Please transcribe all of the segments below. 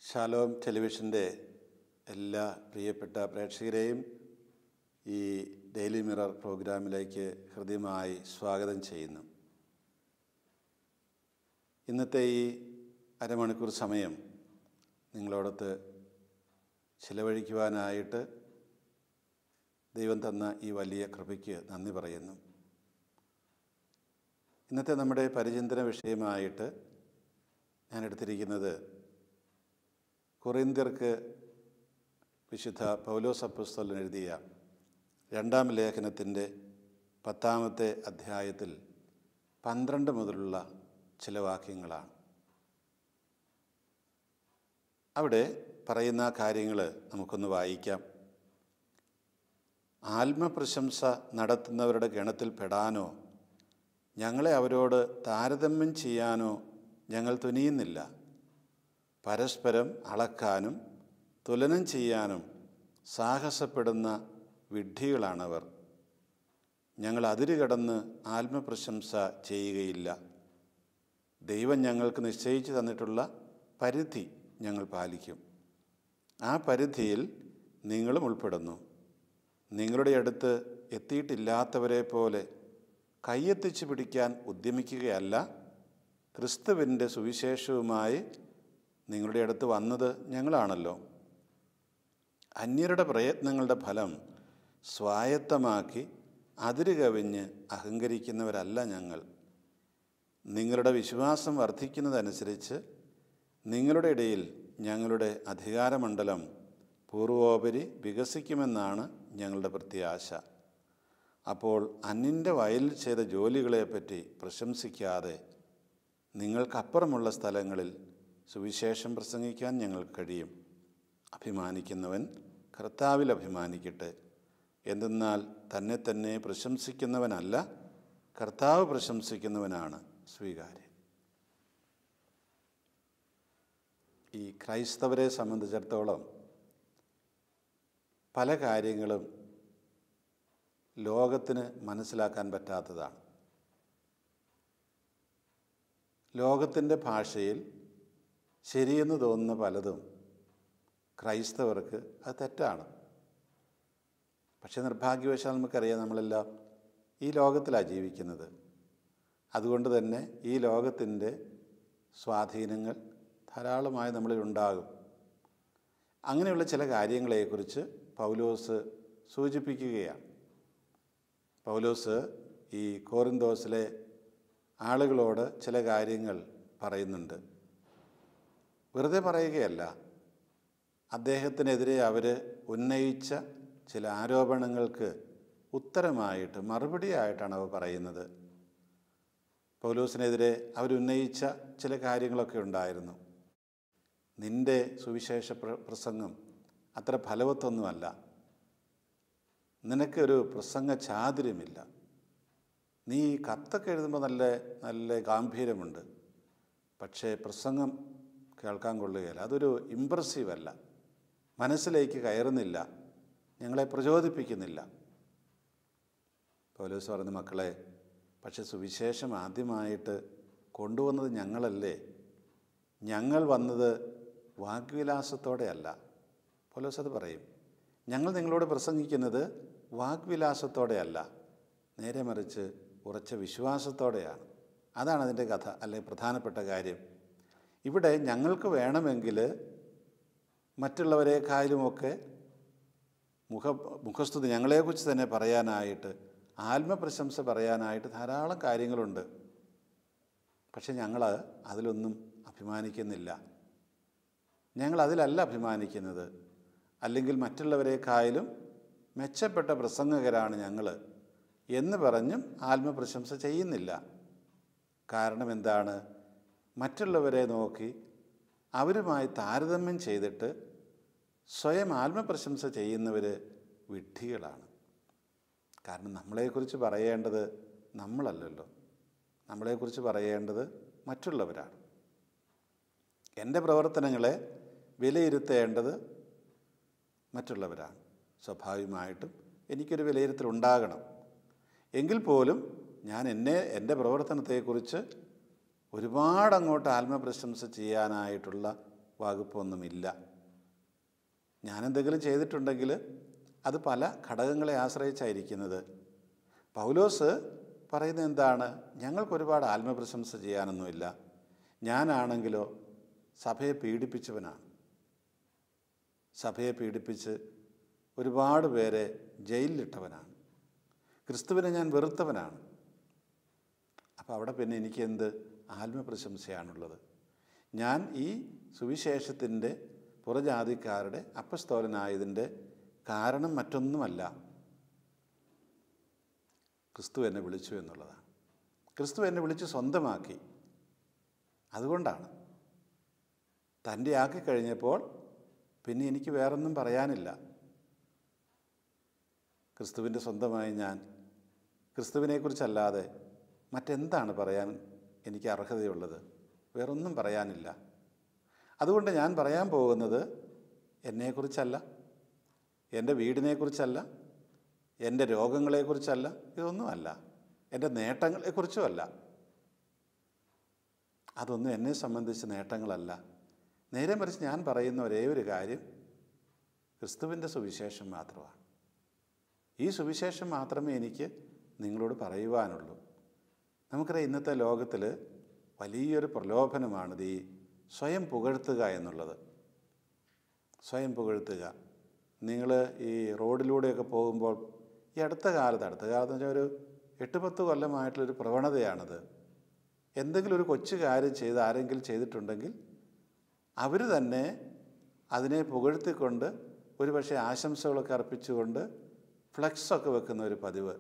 Shalom ടെലിവിഷൻ്റെ എല്ലാ പ്രിയപ്പെട്ട പ്രേക്ഷകരെയും ഈ ഡെയിലി മിറർ പ്രോഗ്രാമിലേക്ക് ഹൃദ്യമായി സ്വാഗതം ചെയ്യുന്നു. ഇന്നത്തെ ഈ അരമണിക്കൂർ സമയം നിങ്ങളോടൊത്ത് ചിലവഴിക്കുവാനായിട്ട് ദൈവം തന്ന ഈ വലിയ കൃപയ്ക്ക് നന്ദി പറയുന്നു. ഇന്നത്തെ നമ്മുടെ പരിചിന്തന വിഷയമായിട്ട് ഞാൻ എടുത്തിരിക്കുന്നത് കൊറിന്ത്യർക്ക് വിശുദ്ധ പൗലോസ് അപ്പോസ്തലൻ എഴുതിയ 2-ാം ലേഖനത്തിൻ്റെ 10-ാമത്തെ അധ്യായത്തിൽ 12 മുതലുള്ള ചില വാക്യങ്ങളാണ്. അവിടെ പറയുന്ന കാര്യങ്ങൾ നമുക്കൊന്ന് വായിക്കാം. ആത്മപ്രശംസ നടത്തുന്നവരുടെ ഗണത്തിൽ പെടാനോ ഞങ്ങളെ അവരോട് താരതമ്യം ചെയ്യാനോ ഞങ്ങൾ തുനിയുന്നില്ല. പരസ്പരം അളക്കാനും തുലനം ചെയ്യാനും സാഹസപ്പെടുന്ന വിഡ്ഢികളാണവർ. ഞങ്ങൾ അതിരുകടന്ന് ആത്മപ്രശംസ ചെയ്യുകയില്ല. ദൈവം ഞങ്ങൾക്ക് നിശ്ചയിച്ചു തന്നിട്ടുള്ള പരിധി ഞങ്ങൾ പാലിക്കും. ആ പരിധിയിൽ നിങ്ങളും ഉൾപ്പെടുന്നു. നിങ്ങളുടെ അടുത്ത് എത്തിയിട്ടില്ലാത്തവരെ പോലെ കയ്യെത്തിച്ചു പിടിക്കാൻ ഉദ്യമിക്കുകയല്ല, ക്രിസ്തുവിൻ്റെ സുവിശേഷവുമായി നിങ്ങളുടെ അടുത്ത് വന്നത് ഞങ്ങളാണല്ലോ. അന്യരുടെ പ്രയത്നങ്ങളുടെ ഫലം സ്വായത്തമാക്കി അതിരുകവിഞ്ഞ് അഹങ്കരിക്കുന്നവരല്ല ഞങ്ങൾ. നിങ്ങളുടെ വിശ്വാസം വർദ്ധിക്കുന്നതനുസരിച്ച് നിങ്ങളുടെ ഇടയിൽ ഞങ്ങളുടെ അധികാരമണ്ഡലം പൂർവോപരി വികസിക്കുമെന്നാണ് ഞങ്ങളുടെ പ്രത്യാശ. അപ്പോൾ അന്യൻ്റെ വയലിൽ ചെയ്ത ജോലികളെപ്പറ്റി പ്രശംസിക്കാതെ നിങ്ങൾക്കപ്പുറമുള്ള സ്ഥലങ്ങളിൽ സുവിശേഷം പ്രസംഗിക്കാൻ ഞങ്ങൾക്ക് കഴിയും. അഭിമാനിക്കുന്നവൻ കർത്താവിൽ അഭിമാനിക്കട്ടെ. എന്തെന്നാൽ തന്നെ തന്നെ പ്രശംസിക്കുന്നവനല്ല, കർത്താവ് പ്രശംസിക്കുന്നവനാണ് സ്വീകാര്യൻ. ഈ ക്രൈസ്തവരെ സംബന്ധിച്ചിടത്തോളം പല കാര്യങ്ങളും ലോകത്തിന് മനസ്സിലാക്കാൻ പറ്റാത്തതാണ്. ലോകത്തിൻ്റെ ഭാഷയിൽ ശരിയെന്ന് തോന്നുന്ന പലതും ക്രൈസ്തവർക്ക് അത് തെറ്റാണ്. പക്ഷേ നിർഭാഗ്യവശാൽ നമുക്കറിയാം, നമ്മളെല്ലാം ഈ ലോകത്തിലാണ് ജീവിക്കുന്നത്. അതുകൊണ്ട് തന്നെ ഈ ലോകത്തിൻ്റെ സ്വാധീനങ്ങൾ ധാരാളമായി നമ്മളിൽ ഉണ്ടാകും. അങ്ങനെയുള്ള ചില കാര്യങ്ങളെക്കുറിച്ച് പൗലോസ് സൂചിപ്പിക്കുകയാണ്. പൗലോസ് ഈ കോറിന്തോസിലെ ആളുകളോട് ചില കാര്യങ്ങൾ പറയുന്നുണ്ട്. വെറുതെ പറയുകയല്ല, അദ്ദേഹത്തിനെതിരെ അവർ ഉന്നയിച്ച ചില ആരോപണങ്ങൾക്ക് ഉത്തരമായിട്ട് മറുപടിയായിട്ടാണ് അവ പറയുന്നത്. പൗലോസിനെതിരെ അവരുന്നയിച്ച ചില കാര്യങ്ങളൊക്കെ ഉണ്ടായിരുന്നു. നിൻ്റെ സുവിശേഷ പ്രസംഗം അത്ര ഫലവത്തൊന്നുമല്ല, നിനക്കൊരു പ്രസംഗ ചാതുര്യമില്ല, നീ കത്തൊക്കെ എഴുതുമ്പോൾ നല്ല നല്ല ഗാംഭീര്യമുണ്ട്, പക്ഷേ പ്രസംഗം കേൾക്കാൻ കൊള്ളുകയില്ല, അതൊരു ഇമ്പ്രസീവ് അല്ല, മനസ്സിലേക്ക് കയറുന്നില്ല, ഞങ്ങളെ പ്രചോദിപ്പിക്കുന്നില്ല. പൗലോസ് പറയുന്ന, മക്കളെ, പക്ഷെ സുവിശേഷം ആദ്യമായിട്ട് കൊണ്ടുവന്നത് ഞങ്ങളല്ലേ, ഞങ്ങൾ വന്നത് വാഗ്വിലാസത്തോടെയല്ല. പൗലോസ് അത് പറയും, ഞങ്ങൾ നിങ്ങളോട് പ്രസംഗിക്കുന്നത് വാഗ്വിലാസത്തോടെയല്ല, നേരെ മറിച്ച് ഉറച്ച വിശ്വാസത്തോടെയാണ്. അതാണ് അതിൻ്റെ കഥ, അല്ലെ പ്രധാനപ്പെട്ട കാര്യം. ഇവിടെ ഞങ്ങൾക്ക് വേണമെങ്കിൽ മറ്റുള്ളവരെക്കാളുമൊക്കെ മുഖസ്തുതി ഞങ്ങളെക്കുറിച്ച് തന്നെ പറയാനായിട്ട്, ആത്മപ്രശംസ പറയാനായിട്ട് ധാരാളം കാര്യങ്ങളുണ്ട്. പക്ഷെ ഞങ്ങൾ അതിലൊന്നും അഭിമാനിക്കുന്നില്ല. ഞങ്ങൾ അതിലല്ല അഭിമാനിക്കുന്നത്. അല്ലെങ്കിൽ മറ്റുള്ളവരെക്കാളും മെച്ചപ്പെട്ട പ്രസംഗകരാണ് ഞങ്ങൾ എന്ന് പറഞ്ഞും ആത്മപ്രശംസ ചെയ്യുന്നില്ല. കാരണം എന്താണ്? മറ്റുള്ളവരെ നോക്കി അവരുമായി താരതമ്യം ചെയ്തിട്ട് സ്വയം ആത്മപ്രശംസ ചെയ്യുന്നവർ വിഡ്ഢികളാണ്. കാരണം നമ്മളെക്കുറിച്ച് പറയേണ്ടത് നമ്മളല്ലല്ലോ, നമ്മളെക്കുറിച്ച് പറയേണ്ടത് മറ്റുള്ളവരാണ്. എൻ്റെ പ്രവർത്തനങ്ങളെ വിലയിരുത്തേണ്ടത് മറ്റുള്ളവരാണ്. സ്വാഭാവികമായിട്ടും എനിക്കൊരു വിലയിരുത്തലുണ്ടാകണം. എങ്കിൽ പോലും ഞാൻ എൻ്റെ പ്രവർത്തനത്തെക്കുറിച്ച് ഒരുപാടങ്ങോട്ട് ആത്മപ്രശംസ ചെയ്യാനായിട്ടുള്ള വകുപ്പൊന്നുമില്ല. ഞാനെന്തെങ്കിലും ചെയ്തിട്ടുണ്ടെങ്കിൽ അത് പല ഘടകങ്ങളെ ആശ്രയിച്ചായിരിക്കുന്നത്. പൗലോസ് പറയുന്നത് എന്താണ്? ഞങ്ങൾക്കൊരുപാട് ആത്മപ്രശംസ ചെയ്യാനൊന്നുമില്ല. ഞാനാണെങ്കിലോ സഭയെ പീഡിപ്പിച്ചവനാണ്. സഭയെ പീഡിപ്പിച്ച് ഒരുപാട് പേരെ ജയിലിലിട്ടവനാണ്. ക്രിസ്തുവിനെ ഞാൻ വെറുത്തവനാണ്. അപ്പോൾ അവിടെ പിന്നെ എനിക്ക് എന്ത് ആത്മപ്രശംസയാണുള്ളത്? ഞാൻ ഈ സുവിശേഷത്തിൻ്റെ പുറജാതിക്കാരുടെ അപ്പസ്തോലനായതിൻ്റെ കാരണം മറ്റൊന്നുമല്ല, ക്രിസ്തു എന്നെ വിളിച്ചു എന്നുള്ളതാണ്. ക്രിസ്തു എന്നെ വിളിച്ച് സ്വന്തമാക്കി. അതുകൊണ്ടാണ്. തൻ്റെ ആക്കി കഴിഞ്ഞപ്പോൾ പിന്നെ എനിക്ക് വേറൊന്നും പറയാനില്ല. ക്രിസ്തുവിൻ്റെ സ്വന്തമായി ഞാൻ ക്രിസ്തുവിനെക്കുറിച്ചല്ലാതെ മറ്റെന്താണ് പറയാൻ എനിക്ക് അർഹതയുള്ളത്? വേറൊന്നും പറയാനില്ല. അതുകൊണ്ട് ഞാൻ പറയാൻ പോകുന്നത് എന്നെക്കുറിച്ചല്ല, എൻ്റെ വീടിനെക്കുറിച്ചല്ല, എൻ്റെ രോഗങ്ങളെക്കുറിച്ചല്ല, ഇതൊന്നുമല്ല, എൻ്റെ നേട്ടങ്ങളെക്കുറിച്ചുമല്ല. അതൊന്നും എന്നെ സംബന്ധിച്ച് നേട്ടങ്ങളല്ല. നേരെ മറിച്ച് ഞാൻ പറയുന്ന ഒരേ ഒരു കാര്യം ക്രിസ്തുവിൻ്റെ സുവിശേഷം മാത്രമാണ്. ഈ സുവിശേഷം മാത്രമേ എനിക്ക് നിങ്ങളോട് പറയുവാനുള്ളൂ. നമുക്കറിയാം, ഇന്നത്തെ ലോകത്തിൽ വലിയൊരു പ്രലോഭനമാണിത് ഈ സ്വയം പുകഴ്ത്തുക എന്നുള്ളത്. സ്വയം പുകഴ്ത്തുക. നിങ്ങൾ ഈ റോഡിലൂടെയൊക്കെ പോകുമ്പോൾ ഈ അടുത്ത കാലത്ത് എന്ന് വെച്ചാൽ ഒരു 8-10 കൊല്ലമായിട്ടുള്ളൊരു പ്രവണതയാണത്. എന്തെങ്കിലും ഒരു കൊച്ചു കാര്യം ചെയ്ത് ആരെങ്കിലും ചെയ്തിട്ടുണ്ടെങ്കിൽ അവർ തന്നെ അതിനെ പുകഴ്ത്തിക്കൊണ്ട് ഒരുപക്ഷെ ആശംസകളൊക്കെ അർപ്പിച്ചുകൊണ്ട് ഫ്ലെക്സൊക്കെ വെക്കുന്ന ഒരു പതിവ്.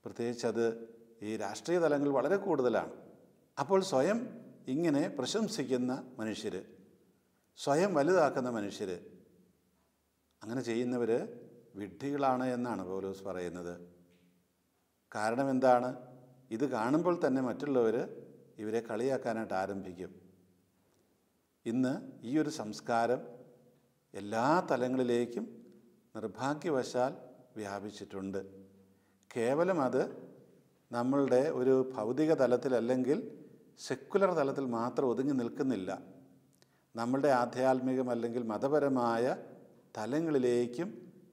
പ്രത്യേകിച്ച് അത് ഈ രാഷ്ട്രീയ തലങ്ങളിൽ വളരെ കൂടുതലാണ്. അപ്പോൾ സ്വയം ഇങ്ങനെ പ്രശംസിക്കുന്ന മനുഷ്യർ, സ്വയം വലുതാക്കുന്ന മനുഷ്യർ, അങ്ങനെ ചെയ്യുന്നവർ വിഡ്ഢികളാണ് എന്നാണ് പൗലോസ് പറയുന്നത്. കാരണം എന്താണ്? ഇത് കാണുമ്പോൾ തന്നെ മറ്റുള്ളവർ ഇവരെ കളിയാക്കാനായിട്ട് ആരംഭിക്കും. ഇന്ന് ഈ ഒരു സംസ്കാരം എല്ലാ തലങ്ങളിലേക്കും നിർഭാഗ്യവശാൽ വ്യാപിച്ചിട്ടുണ്ട്. കേവലം അത് നമ്മളുടെ ഒരു ഭൗതിക തലത്തിൽ അല്ലെങ്കിൽ സെക്കുലർ തലത്തിൽ മാത്രം ഒതുങ്ങി നിൽക്കുന്നില്ല. നമ്മളുടെ ആധ്യാത്മികം അല്ലെങ്കിൽ മതപരമായ തലങ്ങളിലേക്കും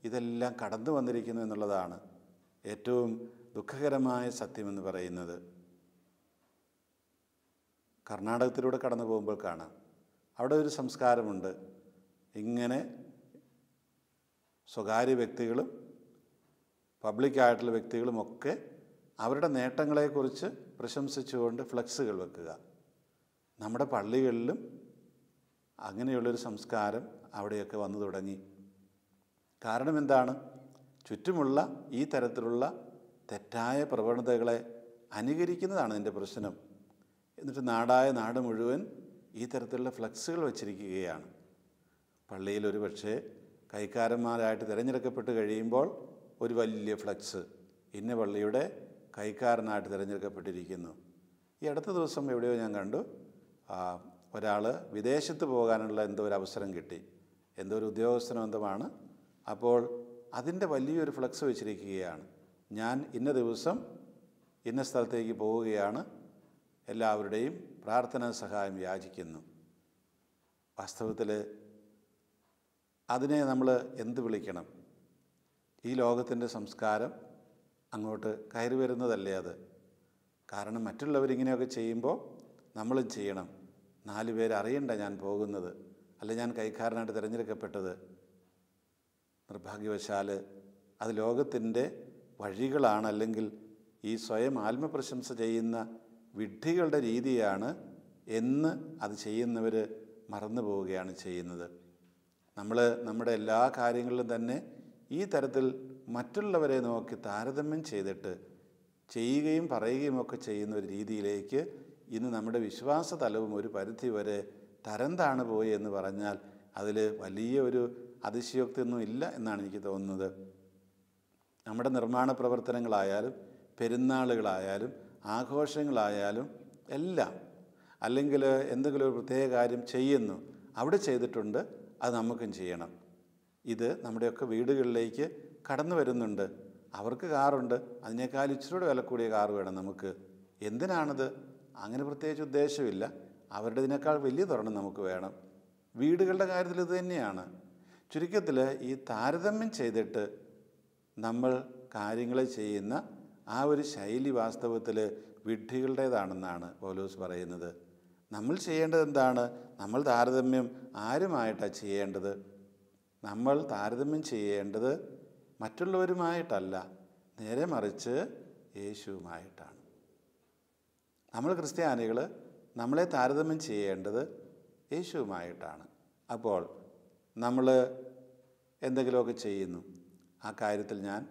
ഇതെല്ലാം കടന്നു വന്നിരിക്കുന്നു എന്നുള്ളതാണ് ഏറ്റവും ദുഃഖകരമായ സത്യമെന്ന് പറയുന്നത്. കർണാടകത്തിലൂടെ കടന്നു പോകുമ്പോൾ കാണാം, അവിടെ ഒരു സംസ്കാരമുണ്ട്. ഇങ്ങനെ സ്വകാര്യ വ്യക്തികളും പബ്ലിക്കായിട്ടുള്ള വ്യക്തികളുമൊക്കെ അവരുടെ നേട്ടങ്ങളെക്കുറിച്ച് പ്രശംസിച്ചുകൊണ്ട് ഫ്ലെക്സുകൾ വെക്കുക. നമ്മുടെ പള്ളികളിലും അങ്ങനെയുള്ളൊരു സംസ്കാരം അവിടെയൊക്കെ വന്നു തുടങ്ങി. കാരണം എന്താണ്? ചുറ്റുമുള്ള ഈ തരത്തിലുള്ള തെറ്റായ പ്രവണതകളെ അനുകരിക്കുന്നതാണ് ഇതിൻ്റെ പ്രശ്നം. എന്നിട്ട് നാട് മുഴുവൻ ഈ തരത്തിലുള്ള ഫ്ലെക്സുകൾ വച്ചിരിക്കുകയാണ്. പള്ളിയിൽ ഒരു പക്ഷേ കൈക്കാരന്മാരായിട്ട് തിരഞ്ഞെടുക്കപ്പെട്ട് കഴിയുമ്പോൾ ഒരു വലിയ ഫ്ലെക്സ്, ഇന്ന പള്ളിയുടെ കൈക്കാരനായിട്ട് തിരഞ്ഞെടുക്കപ്പെട്ടിരിക്കുന്നു. ഈ അടുത്ത ദിവസം എവിടെയോ ഞാൻ കണ്ടു, ഒരാൾ വിദേശത്ത് പോകാനുള്ള എന്തോ ഒരു അവസരം കിട്ടി, എന്തോ ഒരു ഉദ്യോഗസ്ഥനബന്ധമാണ്. അപ്പോൾ അതിൻ്റെ വലിയൊരു ഫ്ലെക്സ് വെച്ചിരിക്കുകയാണ്, ഞാൻ ഇന്ന ദിവസം ഇന്ന സ്ഥലത്തേക്ക് പോവുകയാണ്, എല്ലാവരുടെയും പ്രാർത്ഥനാ സഹായം യാചിക്കുന്നു. വാസ്തവത്തിൽ അതിനെ നമ്മൾ എന്ത് വിളിക്കണം? ഈ ലോകത്തിൻ്റെ സംസ്കാരം അങ്ങോട്ട് കയറി വരുന്നതല്ലേ അത്? കാരണം മറ്റുള്ളവരിങ്ങനെയൊക്കെ ചെയ്യുമ്പോൾ നമ്മളും ചെയ്യണം. 4 പേര് അറിയണ്ട ഞാൻ പോകുന്നത്, അല്ല ഞാൻ കൈക്കാരനായിട്ട് തിരഞ്ഞെടുക്കപ്പെട്ടത്. നിർഭാഗ്യവശാൽ അത് ലോകത്തിൻ്റെ വഴികളാണ്, അല്ലെങ്കിൽ ഈ സ്വയം ആത്മപ്രശംസ ചെയ്യുന്ന വിഡ്ഢികളുടെ രീതിയാണ് എന്ന് അത് ചെയ്യുന്നവർ മറന്നു പോവുകയാണ് ചെയ്യുന്നത്. നമ്മൾ നമ്മുടെ എല്ലാ കാര്യങ്ങളിലും തന്നെ ഈ തരത്തിൽ മറ്റുള്ളവരെ നോക്കി താരതമ്യം ചെയ്തിട്ട് ചെയ്യുകയും പറയുകയും ഒക്കെ ചെയ്യുന്ന ഒരു രീതിയിലേക്ക് ഇന്ന് നമ്മുടെ വിശ്വാസ തലവും ഒരു പരിധി വരെ തരം താണു പോയി എന്ന് പറഞ്ഞാൽ അതിൽ വലിയ ഒരു അതിശയോക്തിയൊന്നും ഇല്ല എന്നാണ് എനിക്ക് തോന്നുന്നത്. നമ്മുടെ നിർമ്മാണ പ്രവർത്തനങ്ങളായാലും പെരുന്നാളുകളായാലും ആഘോഷങ്ങളായാലും എല്ലാം, അല്ലെങ്കിൽ എന്തെങ്കിലും ഒരു പ്രത്യേക കാര്യം ചെയ്യുന്നു, അവിടെ ചെയ്തിട്ടുണ്ട്, അത് നമുക്കും ചെയ്യണം. ഇത് നമ്മുടെയൊക്കെ വീടുകളിലേക്ക് കടന്നു വരുന്നുണ്ട്. അവർക്ക് കാറുണ്ട്, അതിനേക്കാൾ ഇച്ചിരി വില കൂടിയ കാറ് വേണം നമുക്ക്. എന്തിനാണത്? അങ്ങനെ പ്രത്യേകിച്ച് ഉദ്ദേശമില്ല. അവരുടേതിനേക്കാൾ വലിയതൊരെണ്ണം നമുക്ക് വേണം. വീടുകളുടെ കാര്യത്തിൽ ഇത് തന്നെയാണ്. ചുരുക്കത്തിൽ ഈ താരതമ്യം ചെയ്തിട്ട് നമ്മൾ കാര്യങ്ങൾ ചെയ്യുന്ന ആ ഒരു ശൈലി വാസ്തവത്തിൽ വിഡ്ഢികളുടേതാണെന്നാണ് പൗലോസ് പറയുന്നത്. നമ്മൾ ചെയ്യേണ്ടത് എന്താണ്? നമ്മൾ താരതമ്യം ആരുമായിട്ടാണ് ചെയ്യേണ്ടത്? നമ്മൾ താരതമ്യം ചെയ്യേണ്ടത് മറ്റുള്ളവരുമായിട്ടല്ല, നേരെ മറിച്ച് യേശുവുമായിട്ടാണ്. നമ്മൾ ക്രിസ്ത്യാനികൾ നമ്മളെ താരതമ്യം ചെയ്യേണ്ടത് യേശുവുമായിട്ടാണ്. അപ്പോൾ നമ്മൾ എന്തെങ്കിലുമൊക്കെ ചെയ്യുന്നു, ആ കാര്യത്തിൽ ഞാൻ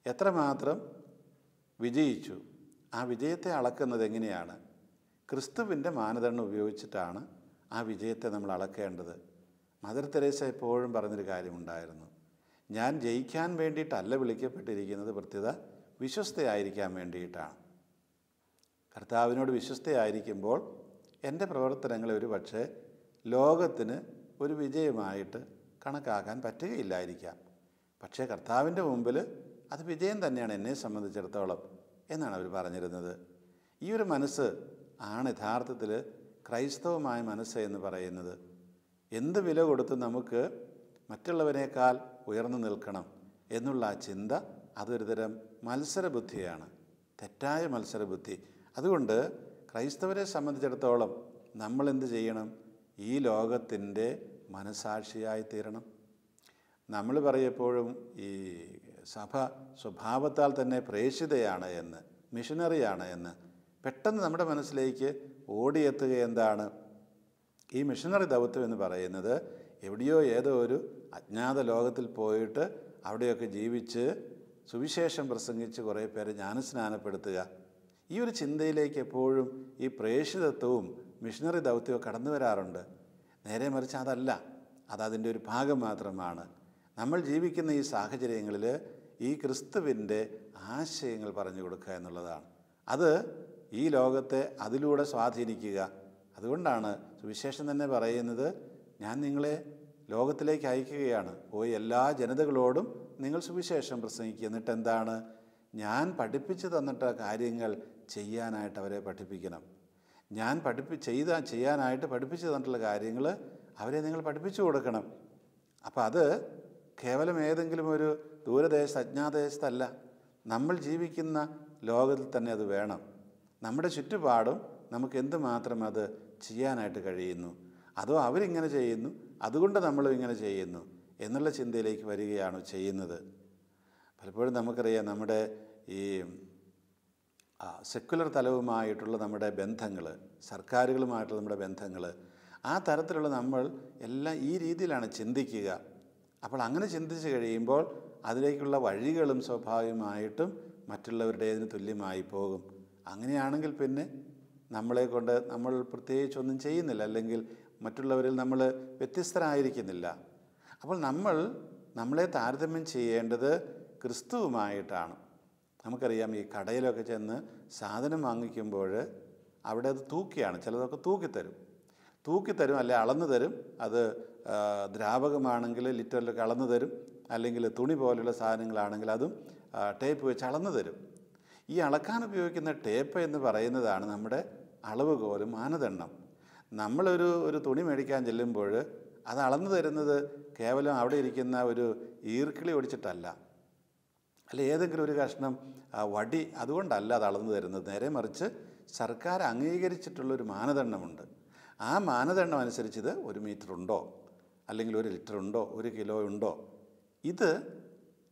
എത്രമാത്രം വിജയിച്ചു, ആ വിജയത്തെ അളക്കുന്നത് എങ്ങനെയാണ്? ക്രിസ്തുവിൻ്റെ മാനദണ്ഡം ഉപയോഗിച്ചിട്ടാണ് ആ വിജയത്തെ നമ്മൾ അളക്കേണ്ടത്. മദർ തെരേസ എപ്പോഴും പറഞ്ഞൊരു കാര്യമുണ്ടായിരുന്നു, ഞാൻ ജയിക്കാൻ വേണ്ടിയിട്ടല്ല വിളിക്കപ്പെട്ടിരിക്കുന്നത്, പ്രത്യേകത വിശ്വസ്തയായിരിക്കാൻ വേണ്ടിയിട്ടാണ്. കർത്താവിനോട് വിശ്വസ്തയായിരിക്കുമ്പോൾ എൻ്റെ പ്രവർത്തനങ്ങളെ ഒരു പക്ഷേ ലോകത്തിന് ഒരു വിജയമായിട്ട് കണക്കാക്കാൻ പറ്റുകയില്ലായിരിക്കാം. പക്ഷേ കർത്താവിൻ്റെ മുമ്പിൽ അത് വിജയം തന്നെയാണ് എന്നെ സംബന്ധിച്ചിടത്തോളം എന്നാണ് അവർ പറഞ്ഞിരുന്നത്. ഈ ഒരു മനസ്സ് ആണ് യഥാർത്ഥത്തിൽ ക്രൈസ്തവമായ മനസ്സ് എന്ന് പറയുന്നത്. എന്ത് വില കൊടുത്ത് നമുക്ക് മറ്റുള്ളവനേക്കാൾ ഉയർന്നു നിൽക്കണം എന്നുള്ള ആ ചിന്ത, അതൊരു തരം മത്സരബുദ്ധിയാണ്, തെറ്റായ മത്സരബുദ്ധി. അതുകൊണ്ട് ക്രൈസ്തവരെ സംബന്ധിച്ചിടത്തോളം നമ്മൾ എന്ത് ചെയ്യണം? ഈ ലോകത്തിൻ്റെ മനസാക്ഷിയായി തീരണം. നമ്മൾ പറയപ്പോഴും ഈ സഭ സ്വഭാവത്താൽ തന്നെ പ്രേക്ഷിതയാണ് എന്ന്, മിഷനറിയാണ് എന്ന്. പെട്ടെന്ന് നമ്മുടെ മനസ്സിലേക്ക് ഓടിയെത്തുക എന്താണ്? ഈ മിഷനറി ദൗത്യം എന്ന് പറയുന്നത് എവിടെയോ ഏതോ ഒരു അജ്ഞാത ലോകത്തിൽ പോയിട്ട് അവിടെയൊക്കെ ജീവിച്ച് സുവിശേഷം പ്രസംഗിച്ച് കുറേ പേരെ ജ്ഞാനസ്നാനപ്പെടുത്തുക. ഈ ഒരു ചിന്തയിലേക്ക് എപ്പോഴും ഈ പ്രേക്ഷിതത്വവും മിഷനറി ദൗത്യവും കടന്നു വരാറുണ്ട്. നേരെ മറിച്ച് അതല്ല, അതതിൻ്റെ ഒരു ഭാഗം മാത്രമാണ്. നമ്മൾ ജീവിക്കുന്ന ഈ സാഹചര്യങ്ങളിൽ ഈ ക്രിസ്തുവിൻ്റെ ആശയങ്ങൾ പറഞ്ഞു കൊടുക്കുക എന്നുള്ളതാണ്. അത് ഈ ലോകത്തെ അതിലൂടെ സ്വാധീനിക്കുക. അതുകൊണ്ടാണ് സുവിശേഷം തന്നെ പറയുന്നത്, ഞാൻ നിങ്ങളെ ലോകത്തിലേക്ക് അയക്കുകയാണ്, പോയി എല്ലാ ജനതകളോടും നിങ്ങൾ സുവിശേഷം പ്രസംഗിക്കുക. എന്നിട്ട് എന്താണ്? ഞാൻ പഠിപ്പിച്ചു തന്നിട്ട കാര്യങ്ങൾ ചെയ്യാനായിട്ട് അവരെ പഠിപ്പിക്കണം. ഞാൻ ചെയ്യാനായിട്ട് പഠിപ്പിച്ചു തന്നിട്ടുള്ള കാര്യങ്ങൾ അവരെ നിങ്ങൾ പഠിപ്പിച്ചു കൊടുക്കണം. അപ്പം അത് കേവലം ഏതെങ്കിലും ഒരു ദൂരദേശത്ത് അജ്ഞാതദേശത്തല്ല, നമ്മൾ ജീവിക്കുന്ന ലോകത്തിൽ തന്നെ അത് വേണം. നമ്മുടെ ചുറ്റുപാടും നമുക്ക് എന്തുമാത്രം അത് ചെയ്യാനായിട്ട് കഴിയുന്നു, അതോ അവരിങ്ങനെ ചെയ്യുന്നു അതുകൊണ്ട് നമ്മളും ഇങ്ങനെ ചെയ്യുന്നു എന്നുള്ള ചിന്തയിലേക്ക് വരികയാണ് ചെയ്യുന്നത്. പലപ്പോഴും നമുക്കറിയാം, നമ്മുടെ ഈ സെക്കുലർ തലവുമായിട്ടുള്ള നമ്മുടെ ബന്ധങ്ങൾ, സർക്കാരുകളുമായിട്ടുള്ള നമ്മുടെ ബന്ധങ്ങൾ, ആ തരത്തിലുള്ള നമ്മൾ എല്ലാം ഈ രീതിയിലാണ് ചിന്തിക്കുക. അപ്പോൾ അങ്ങനെ ചിന്തിച്ച് കഴിയുമ്പോൾ അതിലേക്കുള്ള വഴികളും സ്വാഭാവികമായിട്ടും മറ്റുള്ളവരുടേതിന് തുല്യമായി പോകും. അങ്ങനെയാണെങ്കിൽ പിന്നെ നമ്മളെ കൊണ്ട് നമ്മൾ പ്രത്യേകിച്ചൊന്നും ചെയ്യുന്നില്ല, അല്ലെങ്കിൽ മറ്റുള്ളവരിൽ നമ്മൾ വ്യത്യസ്തരായിരിക്കുന്നില്ല. അപ്പോൾ നമ്മളെ താരതമ്യം ചെയ്യേണ്ടത് ക്രിസ്തുവുമായിട്ടാണ്. നമുക്കറിയാം, ഈ കടയിലൊക്കെ ചെന്ന് സാധനം വാങ്ങിക്കുമ്പോൾ അവിടെ അത് തൂക്കിയാണ്, ചിലതൊക്കെ തൂക്കിത്തരും അല്ലെ അളന്നു തരും. അത് ദ്രാവകമാണെങ്കിൽ ലിറ്ററിലൊക്കെ അളന്നു തരും, അല്ലെങ്കിൽ തുണി പോലുള്ള സാധനങ്ങളാണെങ്കിൽ അതും ടേപ്പ് വെച്ച് അളന്നു തരും. ഈ അളക്കാൻ ഉപയോഗിക്കുന്ന ടേപ്പ് എന്ന് പറയുന്നതാണ് നമ്മുടെ അളവുകോലും മാനദണ്ഡം. നമ്മളൊരു തുണി മേടിക്കാൻ ചെല്ലുമ്പോൾ അത് അളന്നു തരുന്നത് കേവലം അവിടെ ഇരിക്കുന്ന ഒരു ഈർക്കിളി ഒടിച്ചിട്ടല്ല, അല്ല ഏതെങ്കിലും ഒരു കഷ്ണം വടി, അതുകൊണ്ടല്ല അത് അളന്നു തരുന്നത്. നേരെ മറിച്ച് സർക്കാർ അംഗീകരിച്ചിട്ടുള്ളൊരു മാനദണ്ഡമുണ്ട്. ആ മാനദണ്ഡം അനുസരിച്ച് ഇത് 1 മീറ്റർ ഉണ്ടോ, അല്ലെങ്കിൽ 1 ലിറ്റർ ഉണ്ടോ, 1 കിലോ ഉണ്ടോ, ഇത്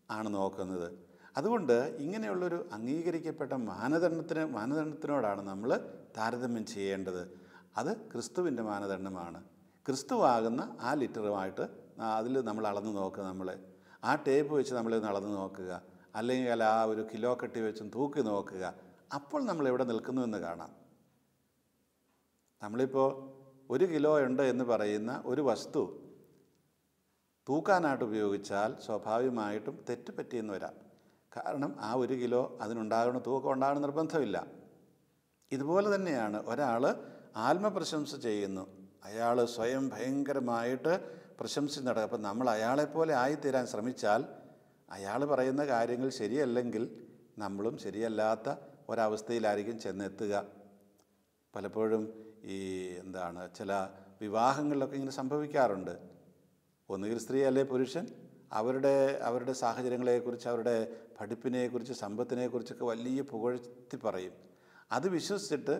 ആണ് നോക്കുന്നത്. അതുകൊണ്ട് ഇങ്ങനെയുള്ളൊരു അംഗീകരിക്കപ്പെട്ട മാനദണ്ഡത്തിനോടാണ് നമ്മൾ താരതമ്യം ചെയ്യേണ്ടത്. അത് ക്രിസ്തുവിൻ്റെ മാനദണ്ഡമാണ്. ക്രിസ്തുവാകുന്ന ആ ലിറ്ററുമായിട്ട് അതിൽ നമ്മൾ അളന്ന് നോക്കുക, നമ്മളെ ആ ടേപ്പ് വെച്ച് നമ്മളൊന്ന് അളന്ന് നോക്കുക, അല്ലെങ്കിൽ ആ ഒരു കിലോ കെട്ടി വെച്ചും തൂക്കി നോക്കുക. അപ്പോൾ നമ്മൾ എവിടെ നിൽക്കുന്നു എന്ന് കാണാം. നമ്മളിപ്പോൾ 1 കിലോ ഉണ്ട് എന്ന് പറയുന്ന ഒരു വസ്തു തൂക്കാനായിട്ട് ഉപയോഗിച്ചാൽ സ്വാഭാവികമായിട്ടും തെറ്റ് പറ്റിയെന്ന് വരാം. കാരണം ആ 1 കിലോ അതിനുണ്ടാകണം, തൂക്കം ഉണ്ടാകണം നിർബന്ധമില്ല. ഇതുപോലെ തന്നെയാണ് ഒരാൾ ആത്മപ്രശംസ ചെയ്യുന്നു, അയാൾ സ്വയം ഭയങ്കരമായിട്ട് പ്രശംസിച്ച് നടക്കുക. അപ്പം നമ്മൾ അയാളെപ്പോലെ ആയിത്തീരാൻ ശ്രമിച്ചാൽ അയാൾ പറയുന്ന കാര്യങ്ങൾ ശരിയല്ലെങ്കിൽ നമ്മളും ശരിയല്ലാത്ത ഒരവസ്ഥയിലായിരിക്കും ചെന്നെത്തുക. പലപ്പോഴും ഈ ചില വിവാഹങ്ങളിലൊക്കെ ഇങ്ങനെ സംഭവിക്കാറുണ്ട്. ഒന്നുകിൽ സ്ത്രീ അല്ലെ പുരുഷൻ അവരുടെ സാഹചര്യങ്ങളെക്കുറിച്ച്, അവരുടെ പഠിപ്പിനെക്കുറിച്ച്, സമ്പത്തിനെക്കുറിച്ചൊക്കെ വലിയ പുകഴ്ത്തി പറയും. അത് വിശ്വസിച്ചിട്ട്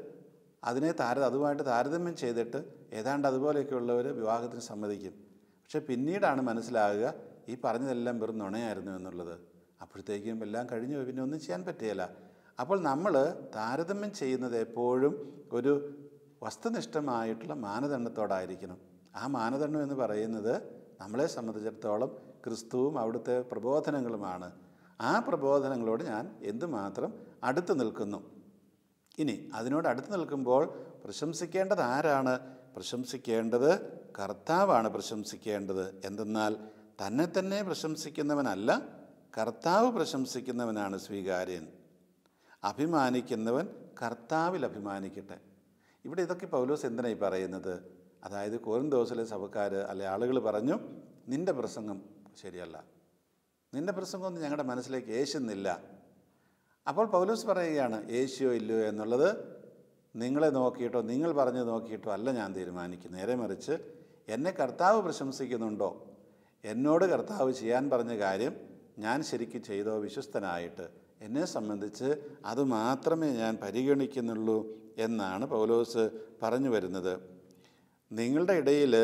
അതുമായിട്ട് താരതമ്യം ചെയ്തിട്ട് ഏതാണ്ട് അതുപോലെയൊക്കെയുള്ളവർ വിവാഹത്തിന് സമ്മതിക്കും. പക്ഷെ പിന്നീടാണ് മനസ്സിലാകുക ഈ പറഞ്ഞതെല്ലാം വെറും നുണയായിരുന്നു എന്നുള്ളത്. അപ്പോഴത്തേക്കും എല്ലാം കഴിഞ്ഞു, പിന്നെ ഒന്നും ചെയ്യാൻ പറ്റുകയില്ല. അപ്പോൾ നമ്മൾ താരതമ്യം ചെയ്യുന്നത് എപ്പോഴും ഒരു വസ്തുനിഷ്ഠമായിട്ടുള്ള മാനദണ്ഡത്തോടായിരിക്കണം. ആ മാനദണ്ഡം എന്ന് പറയുന്നത് നമ്മളെ സംബന്ധിച്ചിടത്തോളം ക്രിസ്തുവും അവിടുത്തെ പ്രബോധനങ്ങളുമാണ്. ആ പ്രബോധനങ്ങളോട് ഞാൻ എന്തുമാത്രം അടുത്ത് നിൽക്കുന്നു. ഇനി അതിനോട് അടുത്ത് നിൽക്കുമ്പോൾ പ്രശംസിക്കേണ്ടത് ആരാണ്? പ്രശംസിക്കേണ്ടത് കർത്താവാണ് പ്രശംസിക്കേണ്ടത്. എന്തെന്നാൽ തന്നെ തന്നെ പ്രശംസിക്കുന്നവനല്ല, കർത്താവ് പ്രശംസിക്കുന്നവനാണ് സ്വീകാര്യൻ. അഭിമാനിക്കുന്നവൻ കർത്താവിൽ അഭിമാനിക്കട്ടെ. ഇവിടെ ഇതൊക്കെ പൗലോസ് എന്തിനായി പറയുന്നത്? അതായത് കൊരിന്തോസിലെ സഭക്കാർ ആളുകൾ പറഞ്ഞു, നിൻ്റെ പ്രസംഗം ശരിയല്ല, നിൻ്റെ പ്രസംഗമൊന്നും ഞങ്ങളുടെ മനസ്സിലേക്ക് യേശുന്നില്ല. അപ്പോൾ പൗലോസ് പറയുകയാണ്, യേശുവോ ഇല്ലയോ എന്നുള്ളത് നിങ്ങളെ നോക്കിയിട്ടോ നിങ്ങൾ പറഞ്ഞു നോക്കിയിട്ടോ അല്ല ഞാൻ തീരുമാനിക്കും. നേരെ മറിച്ച് എന്നെ കർത്താവ് പ്രശംസിക്കുന്നുണ്ടോ, എന്നോട് കർത്താവ് ചെയ്യാൻ പറഞ്ഞ കാര്യം ഞാൻ ശരിക്കും ചെയ്തോ വിശ്വസ്തനായിട്ട്, എന്നെ സംബന്ധിച്ച് അതുമാത്രമേ ഞാൻ പരിഗണിക്കുന്നുള്ളൂ എന്നാണ് പൗലോസ് പറഞ്ഞു വരുന്നത്. നിങ്ങളുടെ ഇടയിൽ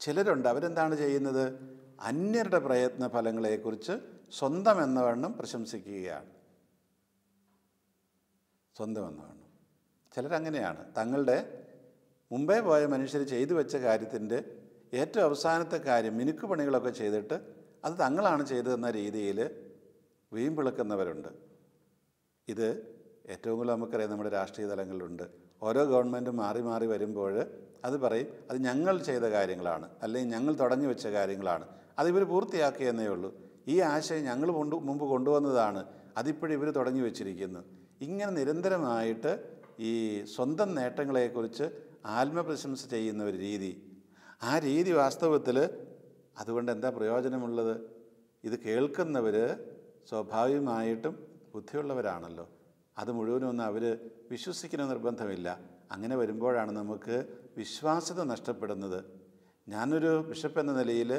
ചിലരുണ്ട്, അവരെന്താണ് ചെയ്യുന്നത്? അന്യരുടെ പ്രയത്ന ഫലങ്ങളെക്കുറിച്ച് സ്വന്തം എന്നവണ്ണം പ്രശംസിക്കുകയാണ്. സ്വന്തം എന്നവണ്ണം ചിലരങ്ങനെയാണ്. തങ്ങളുടെ മുമ്പേ പോയ മനുഷ്യർ ചെയ്തു വെച്ച കാര്യത്തിൻ്റെ ഏറ്റവും അവസാനത്തെ കാര്യം മിനുക്കുപണികളൊക്കെ ചെയ്തിട്ട് അത് തങ്ങളാണ് ചെയ്തതെന്ന രീതിയിൽ വീമ്പിളക്കുന്നവരുണ്ട്. ഇത് ഏറ്റവും കൂടുതൽ നമുക്കറിയാം, നമ്മുടെ രാഷ്ട്രീയ തലങ്ങളിലുണ്ട്. ഓരോ ഗവൺമെൻറ്റും മാറി മാറി വരുമ്പോൾ അത് പറയും അത് ഞങ്ങൾ ചെയ്ത കാര്യങ്ങളാണ്, അല്ലെങ്കിൽ ഞങ്ങൾ തുടങ്ങി വെച്ച കാര്യങ്ങളാണ്, അതിവർ പൂർത്തിയാക്കിയെന്നേ ഉള്ളൂ. ഈ ആശയം ഞങ്ങൾ മുമ്പ് കൊണ്ടുവന്നതാണ്, അതിപ്പോഴും ഇവർ തുടങ്ങി വെച്ചിരിക്കുന്നു. ഇങ്ങനെ നിരന്തരമായിട്ട് ഈ സ്വന്തം നേട്ടങ്ങളെക്കുറിച്ച് ആത്മപ്രശംസ ചെയ്യുന്ന ഒരു രീതി, ആ രീതി വാസ്തവത്തിൽ അതുകൊണ്ട് എന്താ പ്രയോജനമുള്ളത്? ഇത് കേൾക്കുന്നവർ സ്വാഭാവികമായിട്ടും ബുദ്ധിയുള്ളവരാണല്ലോ. അത് മുഴുവനൊന്നും അവർ വിശ്വസിക്കുന്ന നിർബന്ധമില്ല. അങ്ങനെ വരുമ്പോഴാണ് നമുക്ക് വിശ്വാസ്യത നഷ്ടപ്പെടുന്നത്. ഞാനൊരു ബിഷപ്പ് എന്ന നിലയിൽ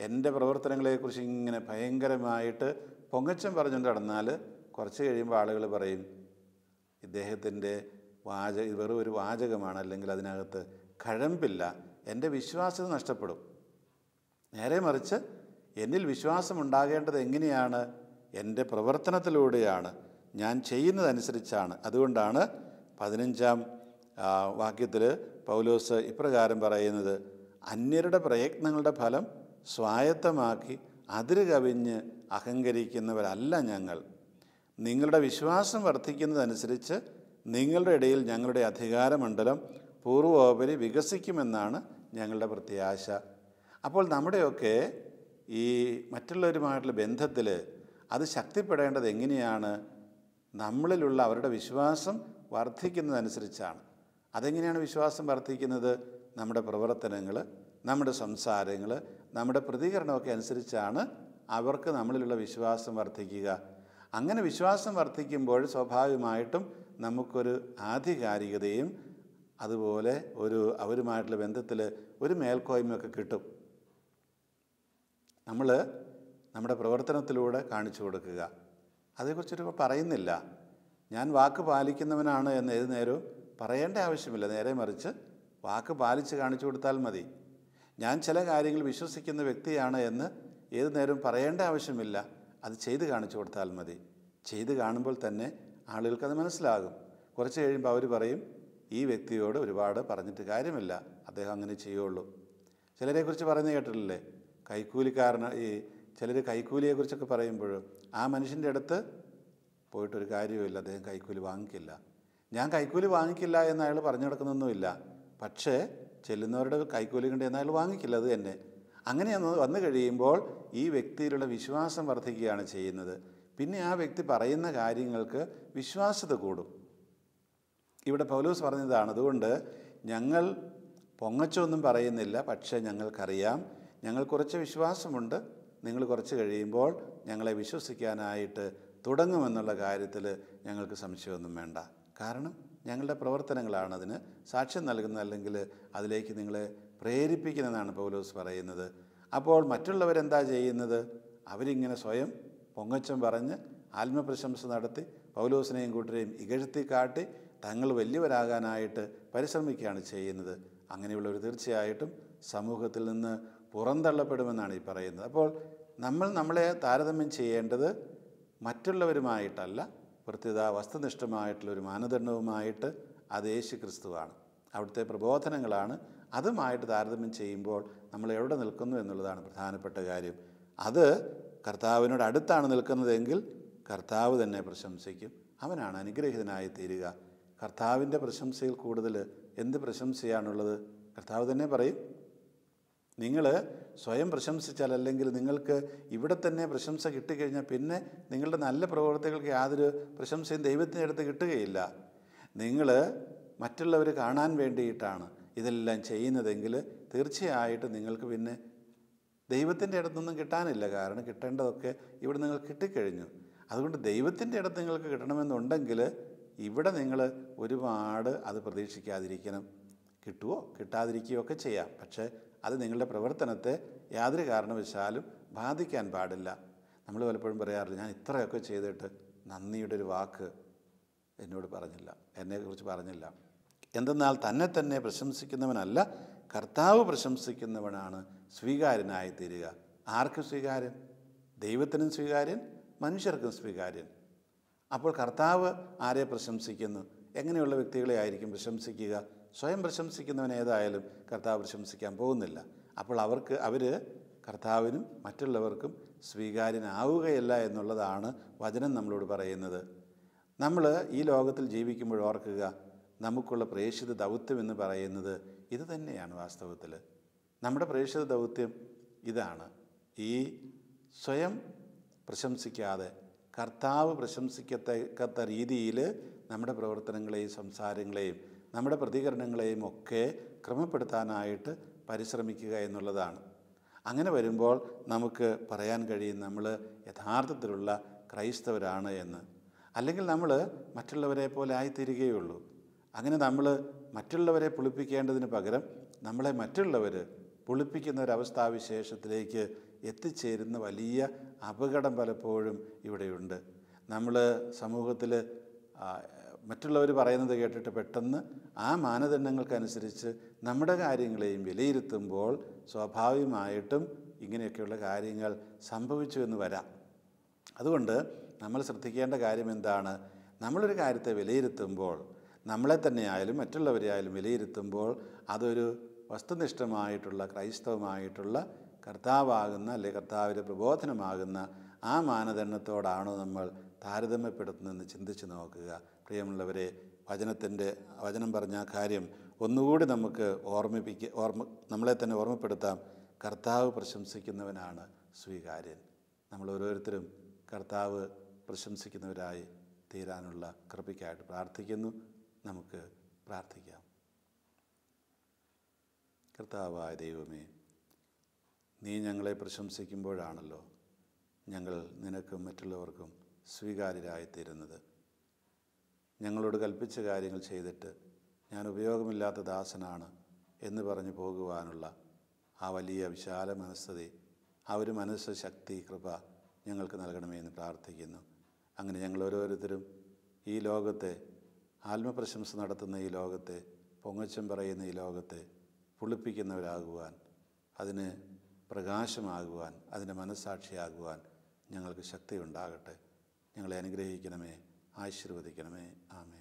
എൻ്റെ പ്രവർത്തനങ്ങളെക്കുറിച്ച് ഇങ്ങനെ ഭയങ്കരമായിട്ട് പൊങ്ങച്ചം പറഞ്ഞുകൊണ്ട് നടന്നാൽ കുറച്ച് കഴിയുമ്പോൾ ആളുകൾ പറയും ഇദ്ദേഹത്തിൻ്റെ വെറും ഒരു വാചകമാണ്, അല്ലെങ്കിൽ അതിനകത്ത് കഴമ്പില്ല, എൻ്റെ വിശ്വാസ്യത നഷ്ടപ്പെടും. നേരെ മറിച്ച് എന്നിൽ വിശ്വാസം ഉണ്ടാകേണ്ടത് എങ്ങനെയാണ്? എൻ്റെ പ്രവർത്തനത്തിലൂടെയാണ്, ഞാൻ ചെയ്യുന്നതനുസരിച്ചാണ്. അതുകൊണ്ടാണ് 15-ാം വാക്യത്തിൽ പൗലോസ് ഇപ്രകാരം പറയുന്നത്, അന്യരുടെ പ്രയത്നങ്ങളുടെ ഫലം സ്വായത്തമാക്കി അതിര് കവിഞ്ഞ് അഹങ്കരിക്കുന്നവരല്ല ഞങ്ങൾ. നിങ്ങളുടെ വിശ്വാസം വർദ്ധിക്കുന്നതനുസരിച്ച് നിങ്ങളുടെ ഇടയിൽ ഞങ്ങളുടെ അധികാരമണ്ഡലം പൂർവോപരി വികസിക്കുമെന്നാണ് ഞങ്ങളുടെ പ്രത്യാശ. അപ്പോൾ നമ്മുടെയൊക്കെ ഈ മറ്റുള്ളവരുമായിട്ടുള്ള ബന്ധത്തിൽ അത് ശക്തിപ്പെടേണ്ടത് എങ്ങനെയാണ്? നമ്മളിലുള്ള അവരുടെ വിശ്വാസം വർദ്ധിക്കുന്നതനുസരിച്ചാണ്. അതെങ്ങനെയാണ് വിശ്വാസം വർദ്ധിക്കുന്നത്? നമ്മുടെ പ്രവർത്തനങ്ങൾ, നമ്മുടെ സംസാരങ്ങൾ, നമ്മുടെ പ്രതികരണമൊക്കെ അനുസരിച്ചാണ് അവർക്ക് നമ്മളിലുള്ള വിശ്വാസം വർദ്ധിക്കുക. അങ്ങനെ വിശ്വാസം വർദ്ധിക്കുമ്പോൾ സ്വാഭാവികമായിട്ടും നമുക്കൊരു ആധികാരികതയും അതുപോലെ അവരുമായിട്ടുള്ള ബന്ധത്തിൽ ഒരു മേൽക്കോയ്മയൊക്കെ കിട്ടും. നമ്മൾ നമ്മുടെ പ്രവർത്തനത്തിലൂടെ കാണിച്ചു കൊടുക്കുക. അതേക്കുറിച്ചൊരു പറയുന്നില്ല. ഞാൻ വാക്ക് പാലിക്കുന്നവനാണ് എന്ന് ഏത് നേരവും പറയേണ്ട ആവശ്യമില്ല. നേരെ മറിച്ച് വാക്ക് പാലിച്ച് കാണിച്ചു കൊടുത്താൽ മതി. ഞാൻ ചില കാര്യങ്ങൾ വിശ്വസിക്കുന്ന വ്യക്തിയാണ് എന്ന് ഏത് നേരവും പറയേണ്ട ആവശ്യമില്ല. അത് ചെയ്ത് കാണിച്ചു കൊടുത്താൽ മതി. ചെയ്ത് കാണുമ്പോൾ തന്നെ ആളുകൾക്കത് മനസ്സിലാകും. കുറച്ച് കഴിയുമ്പോൾ അവർ പറയും ഈ വ്യക്തിയോട് ഒരുപാട് പറഞ്ഞിട്ട് കാര്യമില്ല, അദ്ദേഹം അങ്ങനെ ചെയ്യുള്ളൂ. ചിലരെക്കുറിച്ച് പറയുന്നത് കേട്ടിട്ടില്ലേ? ചിലർ കൈക്കൂലിയെക്കുറിച്ചൊക്കെ പറയുമ്പോൾ ആ മനുഷ്യൻ്റെ അടുത്ത് പോയിട്ടൊരു കാര്യവുമില്ല, അദ്ദേഹം കൈക്കൂലി വാങ്ങിക്കില്ല. ഞാൻ കൈക്കൂലി വാങ്ങിക്കില്ല എന്ന് അയാൾ പറഞ്ഞു നടക്കുന്നൊന്നുമില്ല. പക്ഷേ ചെല്ലുന്നവരുടെ കൈക്കൂലി കൊണ്ട് എന്ന് അയാൾ വാങ്ങിക്കില്ല. അത് തന്നെ. അങ്ങനെ വന്നു കഴിയുമ്പോൾ ഈ വ്യക്തിയിലുള്ള വിശ്വാസം വർദ്ധിക്കുകയാണ് ചെയ്യുന്നത്. പിന്നെ ആ വ്യക്തി പറയുന്ന കാര്യങ്ങൾക്ക് വിശ്വാസ്യത കൂടും. ഇവിടെ പൗലോസ് പറഞ്ഞതാണ്, അതുകൊണ്ട് ഞങ്ങൾ പൊങ്ങച്ചമൊന്നും പറയുന്നില്ല, പക്ഷേ ഞങ്ങൾക്കറിയാം, ഞങ്ങൾ കുറച്ച് വിശ്വാസമുണ്ട്, നിങ്ങൾ കുറച്ച് കഴിയുമ്പോൾ ഞങ്ങളെ വിശ്വസിക്കാനായിട്ട് തുടങ്ങുമെന്നുള്ള കാര്യത്തിൽ ഞങ്ങൾക്ക് സംശയമൊന്നും വേണ്ട. കാരണം ഞങ്ങളുടെ പ്രവർത്തനങ്ങളാണ് അതിന് സാക്ഷ്യം നൽകുന്നത്, അല്ലെങ്കിൽ അതിലേക്ക് നിങ്ങളെ പ്രേരിപ്പിക്കുന്നതെന്നാണ് പൗലോസ് പറയുന്നത്. അപ്പോൾ മറ്റുള്ളവരെന്താ ചെയ്യുന്നത്? അവരിങ്ങനെ സ്വയം പൊങ്ങച്ചം പറഞ്ഞ് ആത്മപ്രശംസ നടത്തി പൗലോസിനെയും കൂട്ടരെയും ഇകഴ്ത്തി കാട്ടി തങ്ങൾ വലിയവരാകാനായിട്ട് പരിശ്രമിക്കുകയാണ് ചെയ്യുന്നത്. അങ്ങനെയുള്ളവർ തീർച്ചയായിട്ടും സമൂഹത്തിൽ നിന്ന് പുറന്തള്ളപ്പെടുമെന്നാണ് ഈ പറയുന്നത്. അപ്പോൾ നമ്മളെ താരതമ്യം ചെയ്യേണ്ടത് മറ്റുള്ളവരുമായിട്ടല്ല, പ്രത്യേക വസ്തുനിഷ്ഠമായിട്ടുള്ളൊരു മാനദണ്ഡവുമായിട്ട് അത് യേശു ക്രിസ്തുവാണ്, അവിടുത്തെ പ്രബോധനങ്ങളാണ്. അതുമായിട്ട് താരതമ്യം ചെയ്യുമ്പോൾ നമ്മൾ എവിടെ നിൽക്കുന്നു എന്നുള്ളതാണ് പ്രധാനപ്പെട്ട കാര്യം. അത് കർത്താവിനോട് അടുത്താണ് നിൽക്കുന്നതെങ്കിൽ കർത്താവ് തന്നെ പ്രശംസിക്കും, അവനാണ് അനുഗ്രഹീതനായി തീരുക. കർത്താവിൻ്റെ പ്രശംസയിൽ കൂടുതൽ എന്ത് പ്രശംസയാണുള്ളത്? കർത്താവ് തന്നെ പറയും, നിങ്ങൾ സ്വയം പ്രശംസിച്ചാൽ, അല്ലെങ്കിൽ നിങ്ങൾക്ക് ഇവിടെ തന്നെ പ്രശംസ കിട്ടിക്കഴിഞ്ഞാൽ പിന്നെ നിങ്ങളുടെ നല്ല പ്രവൃത്തികൾക്ക് യാതൊരു പ്രശംസയും ദൈവത്തിൻ്റെ അടുത്ത് കിട്ടുകയില്ല. നിങ്ങൾ മറ്റുള്ളവർ കാണാൻ വേണ്ടിയിട്ടാണ് ഇതെല്ലാം ചെയ്യുന്നതെങ്കിൽ തീർച്ചയായിട്ടും നിങ്ങൾക്ക് പിന്നെ ദൈവത്തിൻ്റെ അടുത്തൊന്നും കിട്ടാനില്ല. കാരണം കിട്ടേണ്ടതൊക്കെ ഇവിടെ നിങ്ങൾക്ക് കിട്ടിക്കഴിഞ്ഞു. അതുകൊണ്ട് ദൈവത്തിൻ്റെ അടുത്ത് നിങ്ങൾക്ക് കിട്ടണമെന്നുണ്ടെങ്കിൽ ഇവിടെ നിങ്ങൾ ഒരുപാട് അത് പ്രതീക്ഷിക്കാതിരിക്കണം. കിട്ടുമോ കിട്ടാതിരിക്കുകയോ ഒക്കെ ചെയ്യാം, പക്ഷേ അത് നിങ്ങളുടെ പ്രവർത്തനത്തെ യാതൊരു കാരണവശാലും ബാധിക്കാൻ പാടില്ല. നമ്മൾ പലപ്പോഴും പറയാറില്ല, ഞാൻ ഇത്രയൊക്കെ ചെയ്തിട്ട് നന്ദിയുടെ ഒരു വാക്ക് എന്നോട് പറഞ്ഞില്ല, എന്നെക്കുറിച്ച് പറഞ്ഞില്ല. എന്തെന്നാൽ തന്നെ പ്രശംസിക്കുന്നവനല്ല, കർത്താവ് പ്രശംസിക്കുന്നവനാണ് സ്വീകാര്യനായി തീരുക. ആർക്ക് സ്വീകാര്യൻ? ദൈവത്തിനും സ്വീകാര്യൻ, മനുഷ്യർക്കും സ്വീകാര്യൻ. അപ്പോൾ കർത്താവ് ആരെ പ്രശംസിക്കുന്നു? എങ്ങനെയുള്ള വ്യക്തികളെ ആയിരിക്കും പ്രശംസിക്കുക? സ്വയം പ്രശംസിക്കുന്നവൻ ഏതായാലും കർത്താവ് പ്രശംസിക്കാൻ പോകുന്നില്ല. അപ്പോൾ അവർ കർത്താവിനും മറ്റുള്ളവർക്കും സ്വീകാര്യനാവുകയില്ല എന്നുള്ളതാണ് വചനം നമ്മളോട് പറയുന്നത്. നമ്മൾ ഈ ലോകത്തിൽ ജീവിക്കുമ്പോൾ ഓർക്കുക, നമുക്കുള്ള പ്രേക്ഷിത ദൗത്യം എന്ന് പറയുന്നത് ഇത് തന്നെയാണ്. വാസ്തവത്തിൽ നമ്മുടെ പ്രേക്ഷിത ദൗത്യം ഇതാണ്. ഈ സ്വയം പ്രശംസിക്കാതെ കർത്താവ് പ്രശംസിക്കത്തക്ക രീതിയിൽ നമ്മുടെ പ്രവർത്തനങ്ങളെയും സംസാരങ്ങളെയും നമ്മുടെ പ്രതികരണങ്ങളെയും ഒക്കെ ക്രമപ്പെടുത്താനായിട്ട് പരിശ്രമിക്കുക എന്നുള്ളതാണ്. അങ്ങനെ വരുമ്പോൾ നമുക്ക് പറയാൻ കഴിയും നമ്മൾ യഥാർത്ഥത്തിലുള്ള ക്രൈസ്തവരാണ് എന്ന്. അല്ലെങ്കിൽ നമ്മൾ മറ്റുള്ളവരെ പോലെ ആയിത്തീരുകയുള്ളൂ. അങ്ങനെ നമ്മൾ മറ്റുള്ളവരെ പുളിപ്പിക്കേണ്ടതിന് പകരം നമ്മളെ മറ്റുള്ളവർ പുളിപ്പിക്കുന്ന ഒരവസ്ഥാവിശേഷത്തിലേക്ക് എത്തിച്ചേരുന്ന വലിയ അപകടം പലപ്പോഴും ഇവിടെയുണ്ട്. നമ്മൾ സമൂഹത്തിൽ മറ്റുള്ളവർ പറയുന്നത് കേട്ടിട്ട് പെട്ടെന്ന് ആ മാനദണ്ഡങ്ങൾക്കനുസരിച്ച് നമ്മുടെ കാര്യങ്ങളെയും വിലയിരുത്തുമ്പോൾ സ്വാഭാവികമായിട്ടും ഇങ്ങനെയൊക്കെയുള്ള കാര്യങ്ങൾ സംഭവിച്ചു എന്ന് വരാം. അതുകൊണ്ട് നമ്മൾ ശ്രദ്ധിക്കേണ്ട കാര്യം എന്താണ്? നമ്മളൊരു കാര്യത്തെ വിലയിരുത്തുമ്പോൾ, നമ്മളെ തന്നെ ആയാലും മറ്റുള്ളവരെ ആയാലും വിലയിരുത്തുമ്പോൾ അതൊരു വസ്തുനിഷ്ഠമായിട്ടുള്ള ക്രൈസ്തവമായിട്ടുള്ള കർത്താവാകുന്ന അല്ലെങ്കിൽ കർത്താവിൻ്റെ പ്രബോധനമാകുന്ന ആ മാനദണ്ഡത്തോടാണോ നമ്മൾ താരതമ്യപ്പെടുത്തുന്നതെന്ന് ചിന്തിച്ച് നോക്കുക. പ്രിയമുള്ളവരെ, വചനം പറഞ്ഞ കാര്യം ഒന്നുകൂടി നമുക്ക് നമ്മളെ തന്നെ ഓർമ്മപ്പെടുത്താം. കർത്താവ് പ്രശംസിക്കുന്നവനാണ് സ്വീകാര്യൻ. നമ്മൾ ഓരോരുത്തരും കർത്താവ് പ്രശംസിക്കുന്നവരായി തീരാനുള്ള കൃപയ്ക്കായിട്ട് പ്രാർത്ഥിക്കുന്നു. നമുക്ക് പ്രാർത്ഥിക്കാം. കർത്താവായ ദൈവമേ, നീ ഞങ്ങളെ പ്രശംസിക്കുമ്പോഴാണല്ലോ ഞങ്ങൾ നിനക്കും മറ്റുള്ളവർക്കും സ്വീകാര്യരായിത്തീരുന്നത്. ഞങ്ങളോട് കൽപ്പിച്ച കാര്യങ്ങൾ ചെയ്തിട്ട് ഞാൻ ഉപയോഗമില്ലാത്ത ദാസനാണ് എന്ന് പറഞ്ഞു പോകുവാനുള്ള ആ വലിയ വിശാല മനസ്സതി, ആ ഒരു മനസ്സ്, ശക്തി, കൃപ ഞങ്ങൾക്ക് നൽകണമേ എന്ന് പ്രാർത്ഥിക്കുന്നു. അങ്ങനെ ഞങ്ങൾ ഓരോരുത്തരും ഈ ലോകത്തെ, ആത്മപ്രശംസ നടത്തുന്ന ഈ ലോകത്തെ, പൊങ്ങച്ചം പറയുന്ന ഈ ലോകത്തെ പുളിപ്പിക്കുന്നവരാകുവാൻ, അതിന് പ്രകാശമാകുവാൻ, അതിൻ്റെ മനസ്സാക്ഷിയാകുവാൻ ഞങ്ങൾക്ക് ശക്തി ഉണ്ടാകട്ടെ. ഞങ്ങളെ അനുഗ്രഹിക്കണമേ, ആശീർവദിക്കണമേ. ആമേൻ.